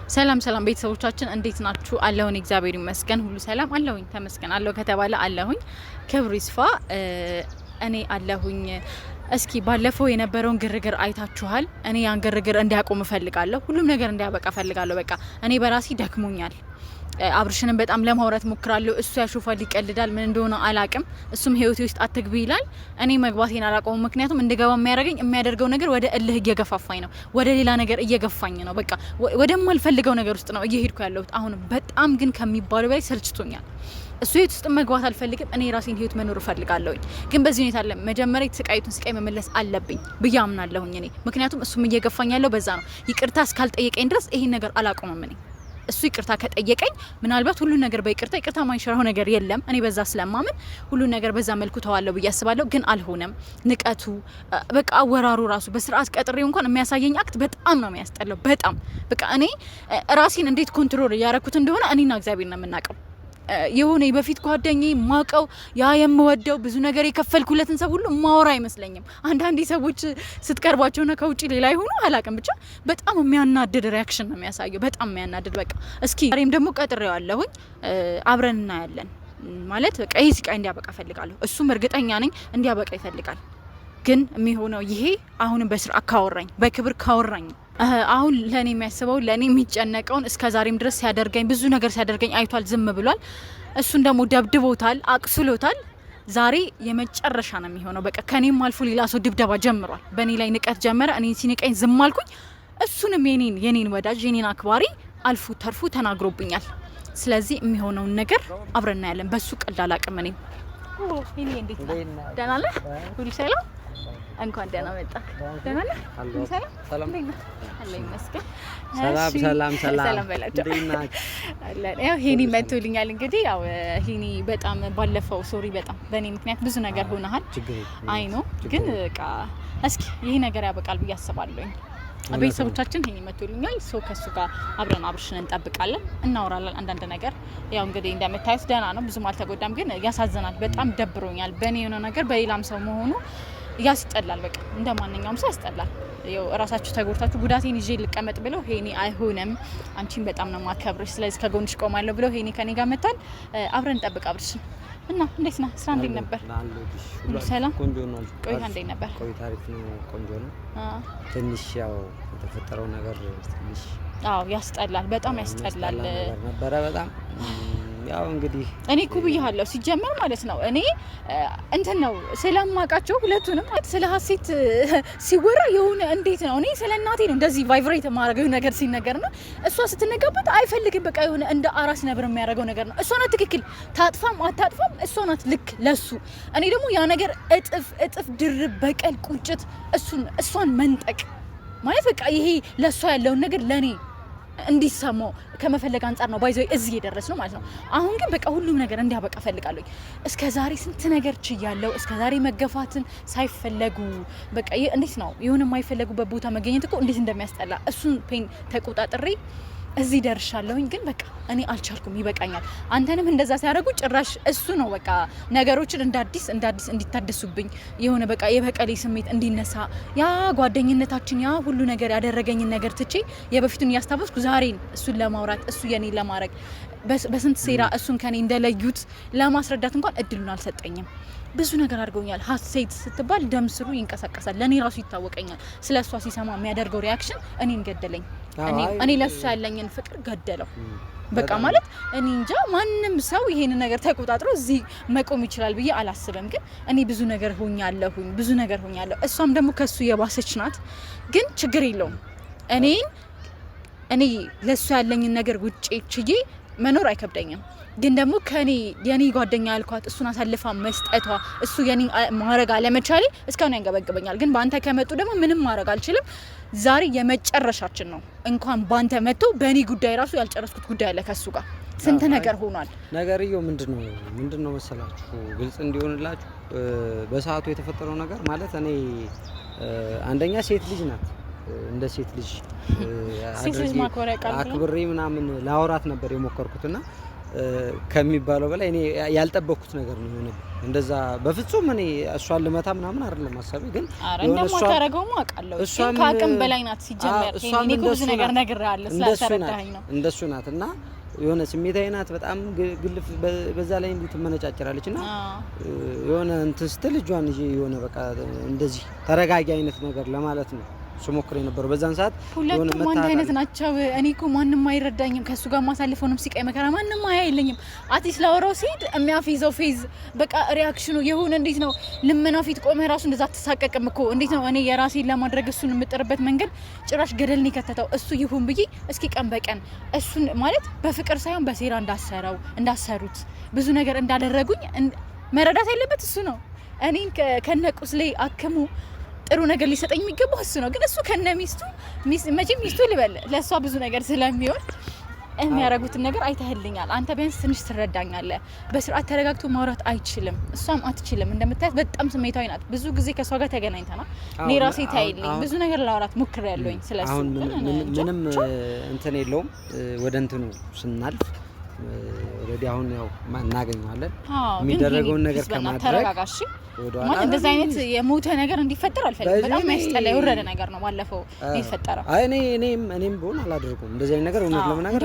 ሰላም ሰላም ቤተሰቦቻችን እንዴት ናችሁ? አለሁኝ እግዚአብሔር ይመስገን ሁሉ ሰላም አለሁኝ ተመስገን አለሁ ከተባለ አለሁኝ ክብሩ ይስፋ እኔ አለሁኝ። እስኪ ባለፈው የነበረውን ግርግር አይታችኋል። እኔ ያን ግርግር እንዲያቆም ፈልጋለሁ። ሁሉም ነገር እንዲያበቃ ፈልጋለሁ። በቃ እኔ በራሴ ደክሞኛል። አብርሽንም በጣም ለማውራት ሞክራለሁ። እሱ ያሾፋል፣ ይቀልዳል፣ ምን እንደሆነ አላቅም። እሱም ህይወቴ ውስጥ አትግቢ ይላል። እኔ መግባቴን አላቆም። ምክንያቱም እንደገባ የሚያደርገው ነገር ወደ እልህ እየገፋፋኝ ነው፣ ወደ ሌላ ነገር እየገፋኝ ነው። በቃ ወደማልፈልገው ነገር ውስጥ ነው እየሄድኩ ያለሁት። አሁን በጣም ግን ከሚባለው በላይ ሰልችቶኛል። እሱ ህይወት ውስጥ መግባት አልፈልግም። እኔ ራሴን ህይወት መኖር እፈልጋለሁኝ። ግን በዚህ ሁኔታ አለ መጀመሪያ የተሰቃዩትን ስቃይ መመለስ አለብኝ ብዬ አምናለሁኝ እኔ። ምክንያቱም እሱም እየገፋኝ ያለው በዛ ነው። ይቅርታ እስካልጠየቀኝ ድረስ ይሄን ነገር አላቆምም እኔ። እሱ ይቅርታ ከጠየቀኝ ምናልባት ሁሉ ነገር ይቅርታ ማይሸራው ነገር የለም። እኔ በዛ ስለማምን ሁሉ ነገር በዛ መልኩ ተዋለው ብዬ አስባለሁ። ግን አልሆነም። ንቀቱ በቃ አወራሩ ራሱ በስርዓት ቀጥሬው እንኳን የሚያሳየኝ አክት በጣም ነው የሚያስጠላው። በጣም በቃ እኔ ራሴን እንዴት ኮንትሮል ያረኩት እንደሆነ እኔና እግዚአብሔር ነው የምናውቀው። የሆነ በፊት ጓደኛዬ ማቀው ያ የምወደው ብዙ ነገር የከፈልኩለትን ሰው ሁሉ ማወራ አይመስለኝም። አንዳንዴ ሰዎች ስትቀርባቸውና ከውጪ ሌላ ይሆኑ አላቅም፣ ብቻ በጣም የሚያናድድ ሪያክሽን ነው የሚያሳየው። በጣም የሚያናድድ በቃ እስኪ ዛሬም ደግሞ ቀጥሬዋለሁኝ አብረን እናያለን ማለት በቃ ይሄ ስቃይ እንዲያበቃ ፈልጋለሁ። እሱም እርግጠኛ ነኝ እንዲያበቃ ይፈልጋል። ግን የሚሆነው ይሄ አሁንም በስርዓት ካወራኝ በክብር ካወራኝ አሁን ለኔ የሚያስበው ለኔ የሚጨነቀውን እስከ ዛሬም ድረስ ሲያደርገኝ ብዙ ነገር ሲያደርገኝ አይቷል፣ ዝም ብሏል። እሱን ደግሞ ደብድቦታል፣ አቅስሎታል። ዛሬ የመጨረሻ ነው የሚሆነው። በቃ ከኔም አልፎ ሌላ ሰው ድብደባ ጀምሯል። በኔ ላይ ንቀት ጀመረ። እኔን ሲንቀኝ ዝም አልኩኝ። እሱንም የኔን ወዳጅ የኔን አክባሪ አልፎ ተርፎ ተናግሮብኛል። ስለዚህ የሚሆነውን ነገር አብረን እናያለን። በሱ ቀልድ አላቅም እኔ። ይሄ እንዴት ነው? ደህና ነህ? ሁሉ ሰላም? እንኳን ደህና መጣ። ደህና ነህ? ሰላም ሰላም አለኝ መስገን። ሰላም በላቸው። ያው ሄኒ መጥቶልኛል። እንግዲህ ያው ሄኒ በጣም ባለፈው ሶሪ በጣም በእኔ ምክንያት ብዙ ነገር ሆነሃል። አይ ነው ግን በቃ እስኪ ይሄ ነገር ያበቃል ብዬ አስባለሁ። ቤተሰቦቻችን ሄኒ መጥቶልኛል። ከሱ ጋር አብረን አብርሽን እንጠብቃለን፣ እናወራለን አንዳንድ ነገር። ያው እንግዲህ እንደምታዩት ደህና ነው፣ ብዙም አልተጎዳም። ግን ያሳዝናል፣ በጣም ደብሮኛል። በእኔ የሆነ ነገር በሌላም ሰው መሆኑ ያስጠላል። በቃ እንደ ማንኛውም ሰው ያስጠላል። ያው እራሳችሁ ተጎድታችሁ ጉዳቴን ይዤ ልቀመጥ ብለው ሄኒ አይሆንም፣ አንቺን በጣም ነው ማከብርሽ፣ ስለዚህ ከጎንሽ ቆማለሁ ብለው ሄኒ ከኔ ጋር መጣል። አብረን እንጠብቅ አብርሽን። እና እንዴት ነህ? ስራ እንዴት ነበር? ሁሉ ሰላም? ቆንጆ ነው። ቆይታ እንዴት ነበር? ቆይታ አሪፍ ነው፣ ቆንጆ ነው። ትንሽ ያው የተፈጠረው ነገር ትንሽ ያስጠላል፣ በጣም ያስጠላል ነበረ በጣም ያው እንግዲህ እኔ እኮ ብያለሁ ሲጀመር ማለት ነው። እኔ እንትን ነው ስለማውቃቸው ሁለቱንም ስለ ሀሴት ሲወራ የሆነ እንዴት ነው እኔ ስለ እናቴ ነው እንደዚህ ቫይብሬት የማደርገው ነገር ሲነገር ነው። እሷ ስትነጋበት አይፈልግም። በቃ የሆነ እንደ አራስ ነብር የሚያደርገው ነገር ነው። እሷ ናት ትክክል፣ ታጥፋም አታጥፋም እሷ ናት ልክ ለሱ። እኔ ደግሞ ያ ነገር እጥፍ ድርብ በቀል ቁጭት እሷን መንጠቅ ማለት በቃ ይሄ ለሷ ያለውን ነገር ለኔ እንዲሰማው ከመፈለግ አንፃር ነው ባይዘው እዚህ የደረስ ነው ማለት ነው። አሁን ግን በቃ ሁሉም ነገር እንዲያበቃ ፈልጋለሁ። እስከ ዛሬ ስንት ነገር ችያለሁ። እስከ ዛሬ መገፋትን ሳይፈለጉ በቃ እንዴት ነው የሆነ የማይፈለጉበት ቦታ መገኘት እኮ እንዴት እንደሚያስጠላ እሱን ፔን ተቆጣጥሬ እዚህ ደርሻለሁኝ። ግን በቃ እኔ አልቻልኩም፣ ይበቃኛል። አንተንም እንደዛ ሲያደርጉ ጭራሽ እሱ ነው በቃ ነገሮችን እንደ አዲስ እንዲታደሱብኝ የሆነ በቃ የበቀሌ ስሜት እንዲነሳ ያ ጓደኝነታችን ያ ሁሉ ነገር ያደረገኝን ነገር ትቼ የበፊቱን እያስታወስኩ ዛሬን እሱን ለማውራት እሱ የኔ ለማድረግ በስንት ሴራ እሱን ከኔ እንደለዩት ለማስረዳት እንኳን እድሉን አልሰጠኝም። ብዙ ነገር አድርገውኛል። ሀሴት ስትባል ደም ስሩ ይንቀሳቀሳል። ለኔ ራሱ ይታወቀኛል። ስለሷ ሲሰማ የሚያደርገው ሪያክሽን እኔን ገደለኝ። እኔ ለሱ ያለኝን ፍቅር ገደለው። በቃ ማለት እኔ እንጃ ማንም ሰው ይሄን ነገር ተቆጣጥሮ እዚህ መቆም ይችላል ብዬ አላስብም። ግን እኔ ብዙ ነገር ሆኛለሁ። እሷም ደግሞ ከሱ የባሰች ናት። ግን ችግር የለውም። እኔ ለሱ ያለኝን ነገር ውጪ ችዬ መኖር አይከብደኝም። ግን ደግሞ የኔ ጓደኛ ያልኳት እሱን አሳልፋ መስጠቷ እሱ የኔ ማረግ አለመቻሌ እስካሁን ያንገበግበኛል። ግን ባንተ ከመጡ ደግሞ ምንም ማረግ አልችልም። ዛሬ የመጨረሻችን ነው። እንኳን ባንተ መጥቶ በእኔ ጉዳይ ራሱ ያልጨረስኩት ጉዳይ አለ ከሱ ጋር ስንት ነገር ሆኗል። ነገርየው ምንድነው መሰላችሁ ግልጽ እንዲሆንላችሁ በሰዓቱ የተፈጠረው ነገር ማለት እኔ አንደኛ ሴት ልጅ ናት። እንደ ሴት ልጅ አክብሬ ምናምን ላወራት ነበር የሞከርኩትና ከሚባለው በላይ እኔ ያልጠበኩት ነገር ነው የሆነ እንደዛ በፍጹም እኔ እሷን ልመታ ምናምን አይደለም ሐሳቤ ግን የሆነ እሷ ታረጋው ማቃለው እሷን ከአቅም በላይ ናት ሲጀመር እኔ ብዙ ነገር ነግሬሃለሁ ስለተረዳኸኝ ነው እንደሱ ናት እና የሆነ ስሜታዊ ናት በጣም ግልፍ በዛ ላይ እንዴት ትመነጫጭራለች እና የሆነ እንትን ስትል እጇን ይዤ የሆነ በቃ እንደዚህ ተረጋጊ አይነት ነገር ለማለት ነው ስሞክር የነበረው በዛን ሰዓት የሆነ አንድ አይነት ናቸው እኔ እኮ ማንንም አይረዳኝም ከሱ ጋር ማሳልፈውንም ሲቃይ መከራ ማንንም አያይልኝም አቲስ ላወራው ሲድ የሚያፊዘው ፌዝ በቃ ሪአክሽኑ የሆነ እንዴት ነው ልመና ፊት ቆመ ራሱ እንደዛ ተሳቀቅም እኮ እንዴት ነው እኔ የራሴን ለማድረግ እሱን የምጥርበት መንገድ ጭራሽ ገደልን ይከተተው እሱ ይሁን ብዬ እስኪ ቀን በቀን እሱን ማለት በፍቅር ሳይሆን በሴራ እንዳሰሩት ብዙ ነገር እንዳደረጉኝ መረዳት ያለበት እሱ ነው እኔን ከነቁስ ላይ አከሙ ጥሩ ነገር ሊሰጠኝ የሚገባው እሱ ነው ግን እሱ ከነሚስቱ መቼም ሚስቱ ልበል ለሷ ብዙ ነገር ስለሚሆን የሚያረጉትን ነገር አይተህልኛል አንተ ቢያንስ ትንሽ ትረዳኛለህ በስርዓት ተረጋግቶ ማውራት አይችልም እሷም አትችልም እንደምታያት በጣም ስሜታዊ ናት ብዙ ጊዜ ከሷ ጋር ተገናኝተናል እኔ ራሴ ታይልኝ ብዙ ነገር ላወራት ሞክሬያለሁኝ ስለሱ አሁን ምንም እንትን የለውም ወደ እንትኑ ስናልፍ ኦሬዲ አሁን ያው እናገኘዋለን የሚደረገውን ነገር ከማድረግ ተረጋጋሽ ማለት እንደዛ አይነት የሞተ ነገር እንዲፈጠር አልፈልግም በጣም ያስጠላ የወረደ ነገር ነው ባለፈው የተፈጠረው አይ እኔም ቢሆን አላደርገውም እንደዚህ አይነት ነገር እውነት ለመናገር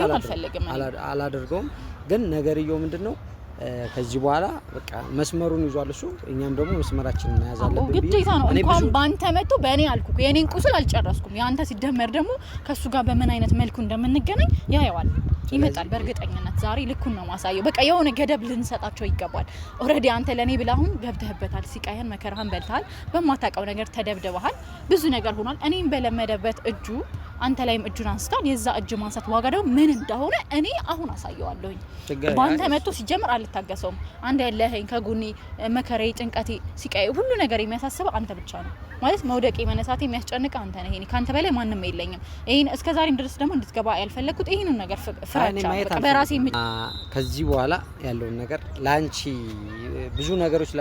አላደርገውም ግን ነገርየው ምንድነው ከዚህ በኋላ በቃ መስመሩን ይዟል እሱ እኛም ደግሞ መስመራችንን መያዝ አለብን ግዴታ ነው እንኳን ባንተ መጥቶ በእኔ አልኩ የኔን ቁስል አልጨረስኩም ያንተ ሲደመር ደግሞ ከሱ ጋር በምን አይነት መልኩ እንደምንገናኝ ያየዋል ይመጣል በእርግጠኝነት ዛሬ ልኩን ነው ማሳየው በቃ የሆነ ገደብ ልንሰጣቸው ይገባል ኦሬዲ አንተ ለኔ ብላሁን ገብተህበታል ሲቃየን መከራህን በልታል በማታውቀው ነገር ተደብደበሃል ብዙ ነገር ሆኗል እኔም በለመደበት እጁ አንተ ላይም እጁን አንስታል የዛ እጅ ማንሳት ዋጋ ደግሞ ምን እንደሆነ እኔ አሁን አሳየዋለሁኝ ባንተ መጥቶ ሲጀምር አልታገሰውም አንተ ያለህኝ ከጎኔ መከራዬ ጭንቀቴ ሲቃይ ሁሉ ነገር የሚያሳስበው አንተ ብቻ ነው ማለት መውደቄ መነሳቴ የሚያስጨንቅ አንተ ነህ እኔ ካንተ በላይ ማንንም የለኝም ይሄን እስከዛሬም ድረስ ደግሞ እንድትገባ ያልፈለኩት ይሄንን ነገር ፍራቻ በራሴ ከዚህ በኋላ ያለውን ነገር ላንቺ ብዙ ነገሮች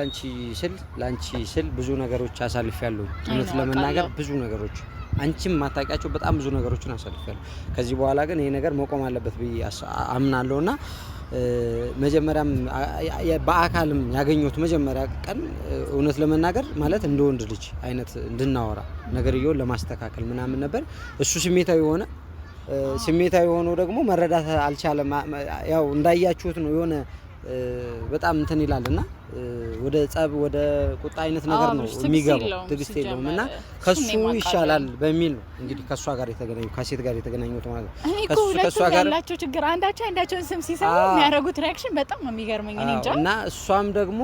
ላንቺ ስል ብዙ ነገሮች አሳልፌያለሁ እውነት ለመናገር ብዙ ነገሮች አንቺም ማታውቂያቸው በጣም ብዙ ነገሮችን አሳልፌያለሁ ከዚህ በኋላ ግን ይሄ ነገር መቆም አለበት ብዬ አምናለሁና መጀመሪያም በአካልም ያገኘሁት መጀመሪያ ቀን እውነት ለመናገር ማለት እንደ ወንድ ልጅ አይነት እንድናወራ ነገርየውን ለማስተካከል ምናምን ነበር እሱ ስሜታዊ ሆኖ ደግሞ መረዳት አልቻለም ያው እንዳያችሁት ነው የሆነ በጣም እንትን ይላልና ወደ ጸብ ወደ ቁጣ አይነት ነገር ነው የሚገባው ትግስት የለውም እና ከሱ ይሻላል በሚል ነው እንግዲህ ከሷ ጋር የተገናኘው ከሴት ጋር የተገናኘው ማለት ነው ከሷ ጋር ያላቸው ችግር አንዳቸውን ስም ሲሰሙ የሚያደርጉት ሪአክሽን በጣም ነው የሚገርመኝ እኔ እንጃ እና እሷም ደግሞ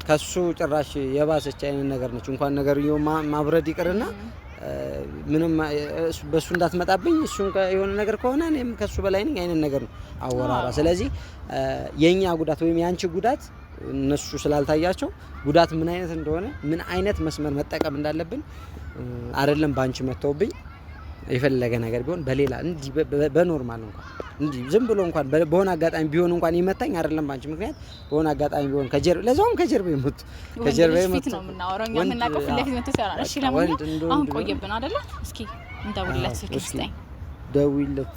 ከሱ ጭራሽ የባሰች አይነት ነገር ነች እንኳን ነገርየው ማብረድ ይቅርና ምንም በሱ እንዳትመጣብኝ እሱን የሆነ ነገር ከሆነ እኔም ከሱ በላይ ነኝ አይነት ነገር ነው አወራራ ስለዚህ የኛ ጉዳት ወይም ያንቺ ጉዳት እነሱ ስላልታያቸው ጉዳት ምን አይነት እንደሆነ ምን አይነት መስመር መጠቀም እንዳለብን አይደለም ባንቺ መተውብኝ የፈለገ ነገር ቢሆን በሌላ እንዲ በኖርማል እንኳን እንዲ ዝም ብሎ እንኳን በሆነ አጋጣሚ ቢሆን እንኳን ይመታኝ አይደለም ባንቺ ምክንያት በሆነ አጋጣሚ ቢሆን ከጀርባ ይመቱ ነው የምናወራው እኛ የምናውቀው ፊት ለፊት መጥቶ ሲያወራ እሺ ለማንኛውም አሁን ቆየብን አይደለ እስኪ እንደውልለት ስልክ ስጠኝ ደውይለት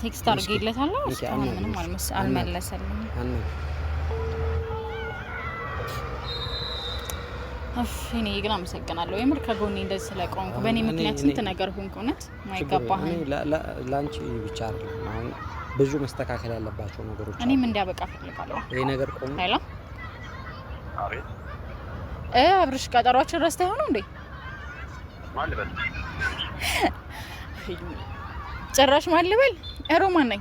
ቴክስት አድርጌለታለሁ እስካሁን ምንም አልመለሰልኝም እኔ ግን አመሰግናለሁ የምር ከጎኔ እንደዚህ ስለቆምኩ በእኔ ምክንያት ስንት ነገር ሆንኩ እውነት ማይገባህ ላንቺ ብቻ አይደለም አሁን ብዙ መስተካከል ያለባቸው ነገሮች እኔም እንዲያበቃ ፈልጋለሁ ይሄ ነገር ቆም ኃይላ አቤት አብርሽ ቀጠሯችን ረስተህ ሆኖ እንዴ ማልበል ጭራሽ ማልበል ሮማን ነኝ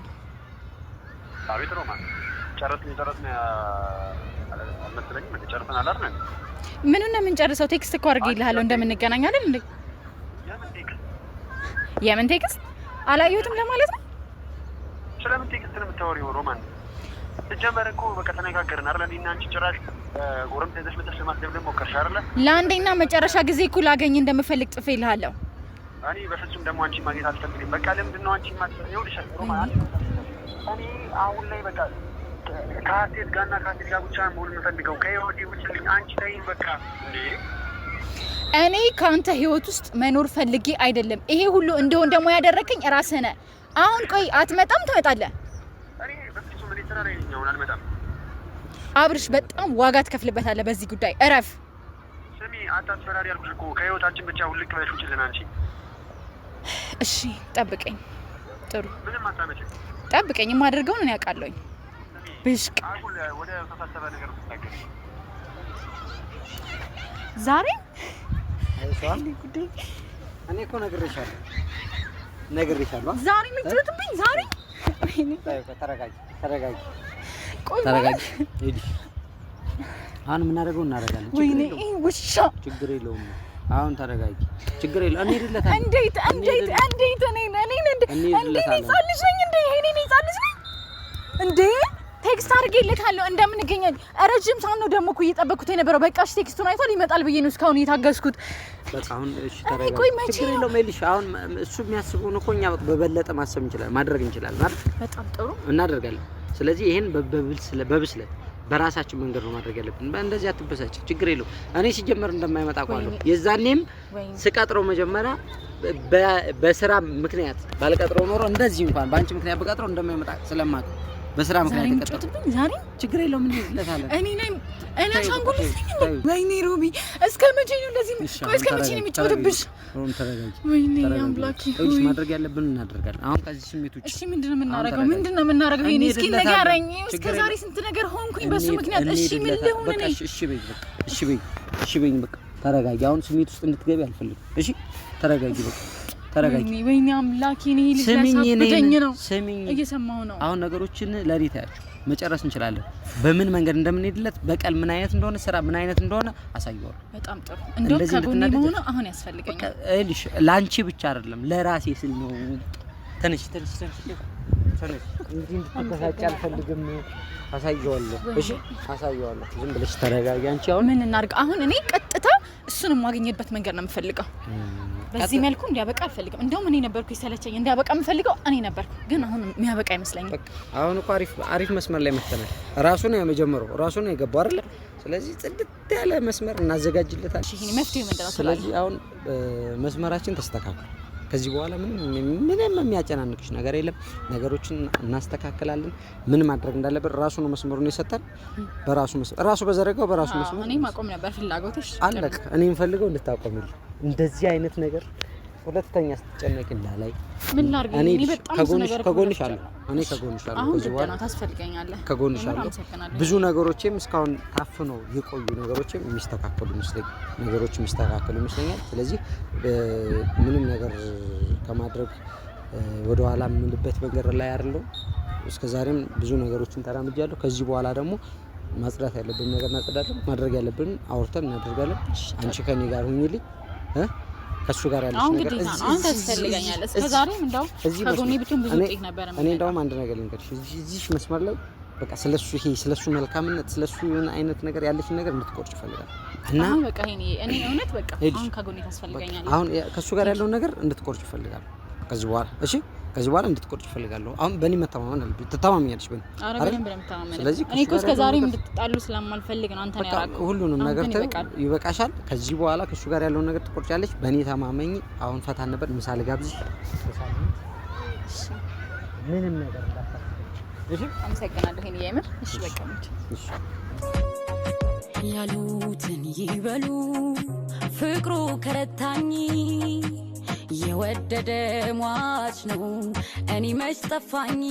አቤት ሮማን ጨረስን አልመሰለኝም ጨርሰናል አይደል ምኑን ነው የምንጨርሰው ቴክስት እኮ አድርጌልሃለሁ እንደምንገናኝ አይደል እንዴ የምን ቴክስት አላየሁትም ለማለት ነው ስለምን ቴክስት ነው የምታወሪው ሮማን ተጀመረ እኮ በቃ ተነጋገርን አይደል እኔና አንቺ ጭራሽ ጎረም ተዘሽ ለማስደብ ደግሞ ሞከርሽ አይደል ለአንዴና መጨረሻ ጊዜ እኮ ላገኝ እንደምፈልግ ጽፌልሃለሁ እኔ በፍጹም ደግሞ አንቺ ማግኘት አልፈልግም በቃ ለምንድን ነው አንቺ ማግኘት ይኸውልሽ ሮማን እኔ አሁን ላይ በቃ ከሀሴት ጋርና ከሀሴት ጋር ብቻ መሆን የምፈልገው ከህይወቴ ውጭ አንቺ ተይኝ በቃ። እኔ ከአንተ ህይወት ውስጥ መኖር ፈልጌ አይደለም ይሄ ሁሉ እንደሆነ ደግሞ ያደረከኝ ራስህ ነህ። አሁን ቆይ አትመጣም? ትመጣለህ። እኔ በፍጹም እኔ ስራ ላይ ነኝ፣ አሁን አልመጣም። አብርሽ በጣም ዋጋ ትከፍልበታለህ በዚህ ጉዳይ። እረፍ። ስሚ አታስፈራሪ ያልኩሽ እኮ ከህይወታችን ብቻ ውልቅ ብለሽ ውጪልን አንቺ። እሺ ጠብቀኝ። ጥሩ ምንም አታመጭም። ጠብቀኝ፣ የማደርገውን እኔ አውቃለሁኝ። ብሽቅ አሁን ወደ ተሳሰበ ነገር ተናገር። ዛሬ እኔ እኮ ነግሬሻለሁ። ዛሬ ምን ትሉትብኝ? ዛሬ ተረጋጊ። ሂጂ። አሁን የምናደርገው እናደርጋለን። ወይኔ ውሻ ችግር የለውም። አሁን ተረጋጊ። ችግር የለውም። እንሂድለታለን። እንዴት እንዴ ቴክስት አድርጌለታለሁ እንደምንገኛለን። ረጅም ሰዓት ነው ደግሞ እኮ እየጠበኩት የነበረው። በቃ እሺ ቴክስቱን አይቷል ይመጣል ብዬ ነው እስካሁን እየታገስኩት። በቃ አሁን እሺ ተረጋጊ። ችግር የለውም። ይልሽ አሁን እሱ የሚያስበውን እኮ እኛ በበለጠ ማሰብ እንችላለን፣ ማድረግ እንችላለን አይደል? በጣም ጥሩ እናደርጋለን። ስለዚህ ይሄን በብስለት በራሳችን መንገድ ነው ማድረግ ያለብን። እንደዚህ አትበሳጭ። ችግር የለውም። እኔ ሲጀመር እንደማይመጣ ቋለው የዛኔም ስቀጥረው መጀመሪያ በስራ ምክንያት ባልቀጥረው ኖሮ እንደዚህ እንኳን በአንቺ ምክንያት በቀጥረው እንደማይመጣ ስለማውቅ በስራ ምክንያት ተቀጥረው ዛሬ ችግር የለውም። እንለታለን። እኔ አሻንጉሊት ነኝ። ወይኔ ሮቢ እስከ መቼ ነው እንደዚህ? ቆይ እስከ መቼ ነው የሚጫወትብሽ? ተረጋጊ። ወይኔ አምላኬ እሺ ማድረግ ያለብን እናደርጋለን። አሁን ከዚህ ስሜት ውጪ እሺ ምንድነው የምናደርገው? ይሄን እስኪ ንገረኝ። እስከ ዛሬ ስንት ነገር ሆንኩኝ በሱ ምክንያት። እሺ ምን ልሁን እኔ? እሺ በይ በቃ ተረጋጊ። አሁን ስሜት ውስጥ እንድትገቢ አልፈልግም። እሺ ተረጋጊ በቃ ተረጋጊ። ወይኔ አምላኬ ነው ይልሽ ያሳብደኝ ነው። ስሚኝ እየሰማሁ ነው። አሁን ነገሮችን ለሪት ያያችሁ መጨረስ እንችላለን። በምን መንገድ እንደምንሄድለት በቀል ምን አይነት እንደሆነ ስራ ምን አይነት እንደሆነ አሳየዋለሁ። በጣም ጥሩ። እንደው ከጎኔ መሆኑ አሁን ያስፈልገኛል። እልሽ ላንቺ ብቻ አይደለም ለራሴ ስል ነው። ተነሽ እንዴ እንድትበሳጭ አልፈልግም። አሳየዋለሁ። እሺ አሳየዋለሁ። ዝም ብለሽ ተረጋጊ። አንቺ አሁን ምን እናድርግ? አሁን እኔ ቀጥታ እሱን የማገኘበት መንገድ ነው የምፈልገው። በዚህ መልኩ እንዲያበቃ አልፈልግም። እንደውም እኔ ነበርኩ ይሰለቸኝ እንዲያበቃ የምፈልገው እኔ ነበርኩ። ግን አሁን የሚያበቃ አይመስለኝም። አሁን እኮ አሪፍ መስመር ላይ መተናል። ራሱ ነው የመጀመሪያው፣ ራሱ ነው የገባው አይደል? ስለዚህ ጽድት ያለ መስመር እናዘጋጅለታል። እሺ መፍትሄው ምንድን ነው? ስለዚህ አሁን መስመራችን ተስተካክሏል። ከዚህ በኋላ ምንም የሚያጨናንቅሽ ነገር የለም። ነገሮችን እናስተካክላለን። ምን ማድረግ እንዳለበት ራሱ ነው መስመሩን የሰጠን። በራሱ መስመር ራሱ በዘረጋው በራሱ መስመር እኔ ማቆም ነበር ፍላጎትሽ። አለቀ። እኔ የምፈልገው እንድታቆምልኝ እንደዚህ አይነት ነገር ሁለተኛ ስትጨነቂ እንዳላይ ምን ላድርግ? እኔ በጣም ከጎንሽ አለሁ። እኔ ከጎንሽ አለሁ። ከዚህ በኋላ ታስፈልገኛለህ። ከጎንሽ አለሁ። ብዙ ነገሮችም እስካሁን ታፍነው የቆዩ ነገሮችም የሚስተካከሉ ይመስለኛል። ስለዚህ ምንም ነገር ከማድረግ ወደ ኋላ የምንልበት መንገድ ላይ አይደለም። እስከዛሬም ብዙ ነገሮችን ተራምጃለሁ። ከዚህ በኋላ ደግሞ ማጽዳት ያለብን ነገር እናጸዳለን። ማድረግ ያለብን አውርተን እናደርጋለን። አንቺ ከኔ ጋር ሁኚልኝ ከሱ ጋር ያለሽ ነገር አሁን ታስፈልገኛለህ። እስከዛሬም እንደው ከጎኔ ብቻ ብዙ ጥቂት ነበር። እኔ እንደውም አንድ ነገር ልንገርሽ፣ እዚህ መስመር ላይ በቃ ስለሱ መልካምነት ስለሱ የሆነ አይነት ነገር ያለሽን ነገር እንድትቆርጭ ይፈልጋል እና በቃ እኔ እውነት በቃ አሁን ከጎኔ ታስፈልገኛለህ። አሁን ከሱ ጋር ያለውን ነገር እንድትቆርጭ ይፈልጋል ከዚህ በኋላ እሺ ከዚህ በኋላ እንድትቆርጭ ፈልጋለሁ። አሁን በእኔ መተማመን አለብኝ። ትተማመኛለሽ በእኔ? አረ በደንብ ለምተማመን። ስለዚህ እኔ እኮ እስከዛሬም እንድትጣሉ ስለማልፈልግ ነው አንተ ነው ያራቀው። ሁሉንም ነገር ይበቃሻል። ከዚህ በኋላ ከሱ ጋር ያለውን ነገር ትቆርጫለሽ። በእኔ ተማመኝ። አሁን ፈታ ነበር። ምሳሌ ጋብዝሽ። እሺ ምንም ነገር እንዳታስብ። እሺ አመሰግናለሁ። እኔ የምር እሺ በቃ እሺ ያሉትን ይበሉ ፍቅሩ ከረታኝ የወደደ ሟች ነው እኔ መች ጠፋኝ።